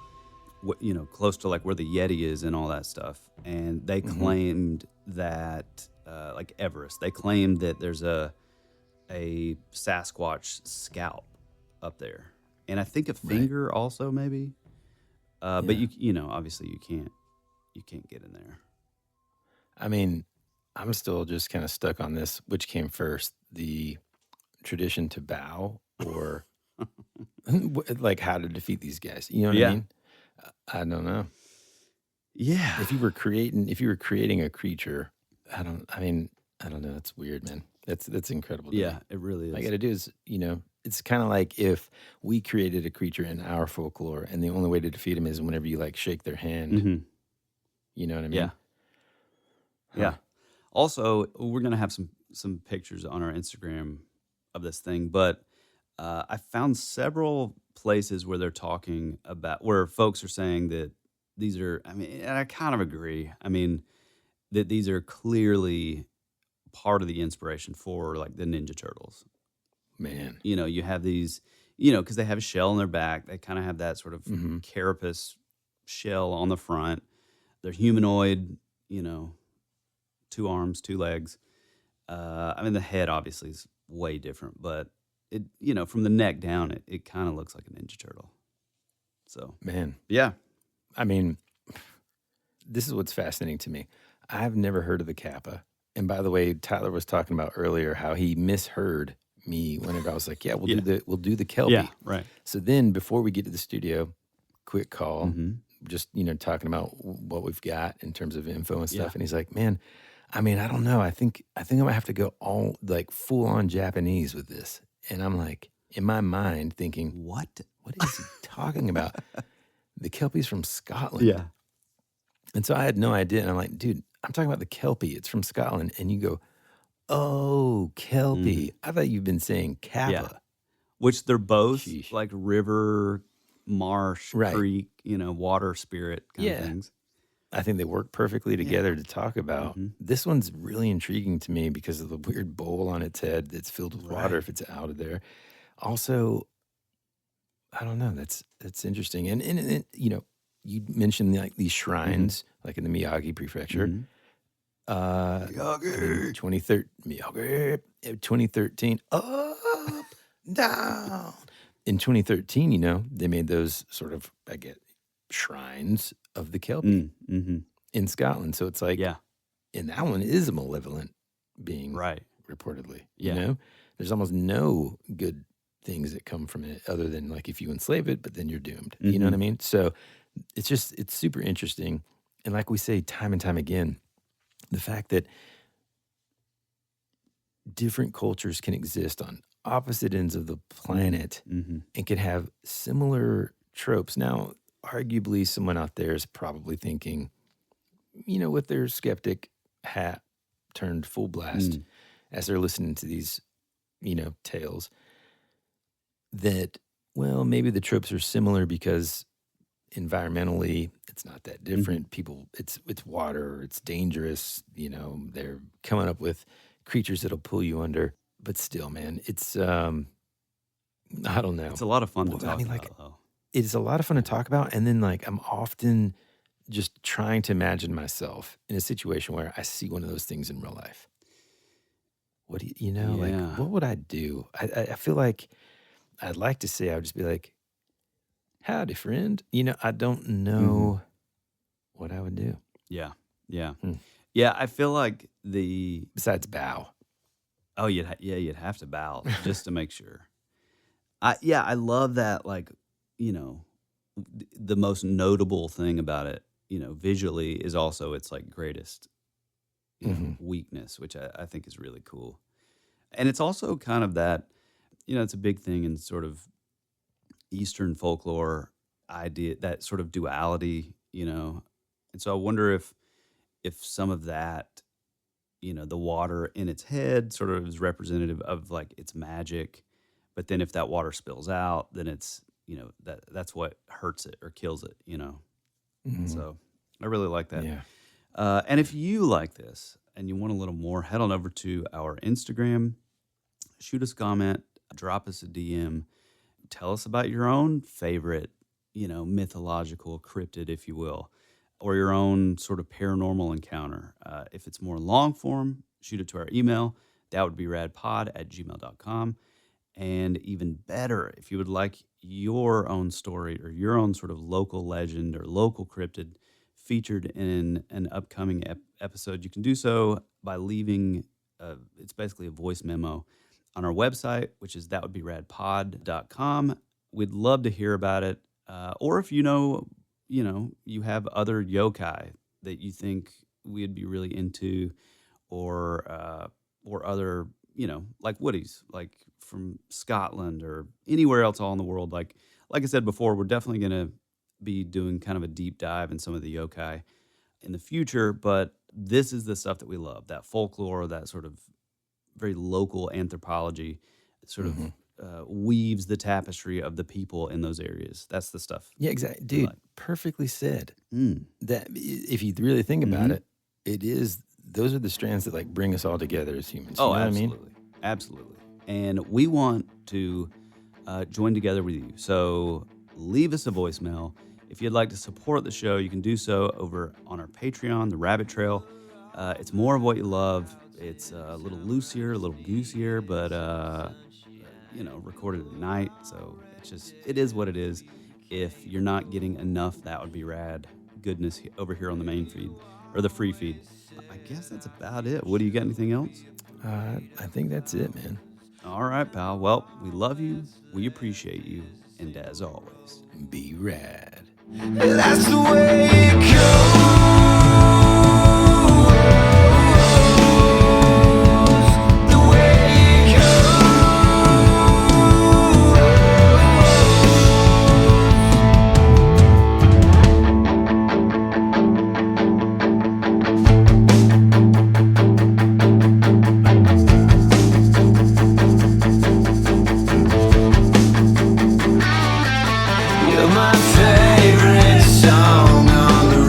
close to like where the Yeti is and all that stuff. And they claimed that like Everest, they claimed that there's a Sasquatch scalp up there, and I think a finger also maybe. But obviously you can't get in there. I mean, I'm still just kind of stuck on this. Which came first, the tradition to bow or like how to defeat these guys? You know what I mean? I don't know. Yeah. If you were creating a creature, I don't know. It's weird, man. That's incredible. To me. It really is. All I got to do is, it's kind of like if we created a creature in our folklore, and the only way to defeat him is whenever you like shake their hand. Mm-hmm. You know what I mean? Yeah. Huh. Yeah. Also, we're gonna have some pictures on our Instagram of this thing, but I found several places where they're talking about where folks are saying that these are. I mean, and I kind of agree. I mean, that these are clearly part of the inspiration for like the Ninja Turtles. Man. You have these, because they have a shell on their back. They kind of have that sort of carapace shell on the front. They're humanoid, 2 arms, 2 legs. I mean, the head obviously is way different, but it, from the neck down, it kind of looks like a Ninja Turtle. So, Man. yeah. I mean, this is what's fascinating to me. I've never heard of the Kappa. And by the way, Tyler was talking about earlier how he misheard me whenever I was like, "Yeah, we'll do the Kelpie." Yeah, right. So then, before we get to the studio, quick call, Mm-hmm. just talking about what we've got in terms of info and stuff. Yeah. And he's like, "Man, I mean, I don't know. I think I might have to go all like full on Japanese with this." And I'm like, in my mind, thinking, What is he talking about? The Kelpie's from Scotland. Yeah. And so I had no idea. And I'm like, dude, I'm talking about the Kelpie. It's from Scotland. And you go, oh, Kelpie. I thought you've been saying Kappa. Yeah. Which they're both Sheesh. like river, marsh, Right. creek, water spirit kind of things. I think they work perfectly together to talk about. This one's really intriguing to me because of the weird bowl on its head that's filled with water if it's out of there. Also, I don't know. That's interesting. And you mentioned like these shrines, like in the Miyagi prefecture. Miyagi. 2013, up, down. In 2013, they made those sort of, I get, shrines of the Kelpie in Scotland. So it's like, and that one is a malevolent being, Right. reportedly. Yeah. There's almost no good things that come from it other than like if you enslave it, but then you're doomed. You know what I mean? So it's super interesting. And like we say time and time again, the fact that different cultures can exist on opposite ends of the planet and can have similar tropes. Now, arguably, someone out there is probably thinking, with their skeptic hat turned full blast as they're listening to these, tales, that well, maybe the tropes are similar because environmentally it's not that Mm-hmm. different. People, it's water, it's dangerous. They're coming up with creatures that'll pull you under. But still, man, it's I don't know. It's a lot of fun to Well, I talk mean, about, though. it's a lot of fun to talk about. And then, I'm often just trying to imagine myself in a situation where I see one of those things in real life. What do Yeah. what would I do? I feel like I'd like to say I would just be like, howdy, friend. I don't know what I would do. Yeah. Yeah. Hmm. Yeah, I feel like Besides bow. oh, you'd have to bow just to make sure. I love that, the most notable thing about it, visually is also its greatest, weakness, which I think is really cool. And it's also kind of that, it's a big thing in sort of Eastern folklore idea, that sort of duality, And so I wonder if some of that, the water in its head sort of is representative of its magic, but then if that water spills out, then it's, that's what hurts it or kills it, Mhm. So I really like that. Yeah. And if you like this and you want a little more, head on over to our Instagram, shoot us a comment, drop us a DM, tell us about your own favorite, mythological cryptid, if you will, or your own sort of paranormal encounter. If it's more long form, shoot it to our email, thatwouldberadpod@gmail.com. And even better, if you would like your own story or your own sort of local legend or local cryptid featured in an upcoming episode, you can do so by leaving, it's basically a voice memo on our website, which is thatwouldberadpod.com. We'd love to hear about it. Or if you have other yokai that you think we'd be really into, or other, like Woody's, like from Scotland or anywhere else all in the world. Like I said before, we're definitely going to be doing kind of a deep dive in some of the yokai in the future, but this is the stuff that we love, that folklore, that sort of very local anthropology that sort of weaves the tapestry of the people in those areas. That's the stuff. Yeah, exactly. we Dude, like. perfectly said. That if you really think about it, those are the strands that bring us all together as humans. You Oh, know what I absolutely. mean? Absolutely. And we want to join together with you. So leave us a voicemail. If you'd like to support the show, you can do so over on our Patreon, The Rabbit Trail. It's more of what you love. It's a little loosier, a little goosier, but, recorded at night. So it is what it is. If you're not getting enough, That Would Be Rad goodness over here on the main feed or the free feed. I guess that's about it. What do you got? Anything else? I think that's it, man. All right, pal. Well, we love you. We appreciate you. And as always, Be rad. That's the way it goes. The way it You're my favorite song on the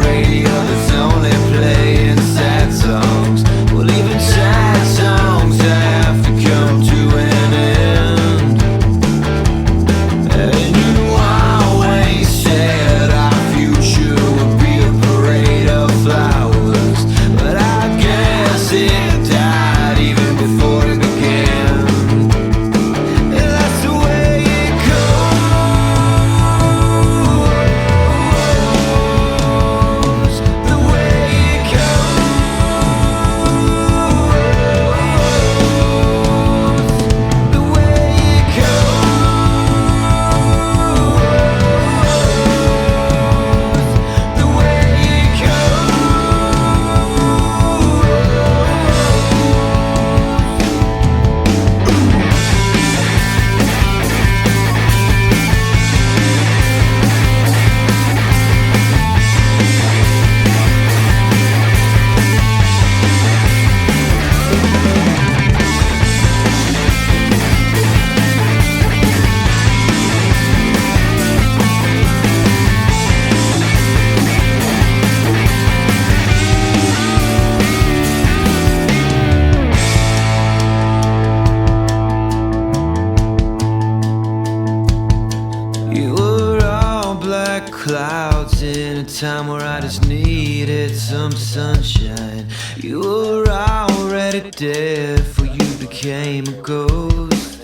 clouds in a time where I just needed some sunshine. You were already dead, for you became a ghost.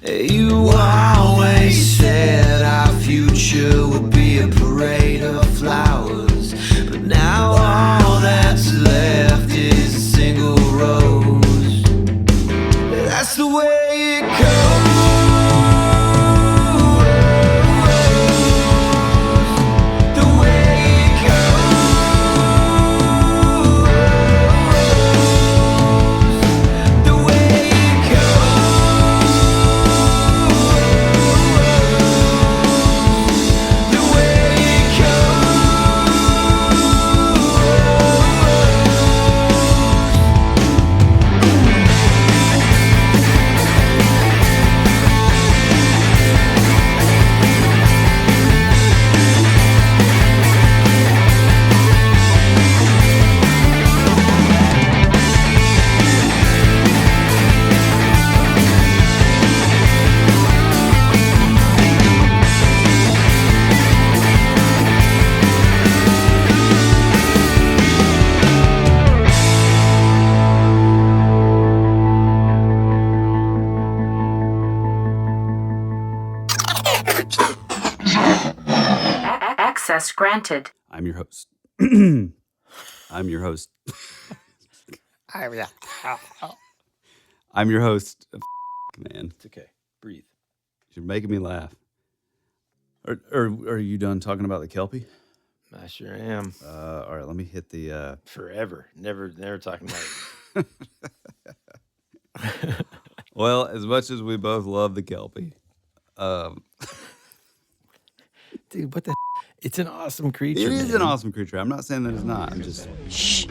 You always said our future would be a parade of flowers, but now all that's left is a single rose. That's the way it goes. Access granted. I'm your host. I'm your host. I'm your host. Man, It's okay. Breathe. you're making me laugh. Are you done talking about the Kelpie? I sure am. All right, let me hit the. Forever. Never talking about it. Well, as much as we both love the Kelpie, Dude, what the? It's an awesome creature. it is man. an awesome creature. I'm not saying that it's not. I'm just. Shh.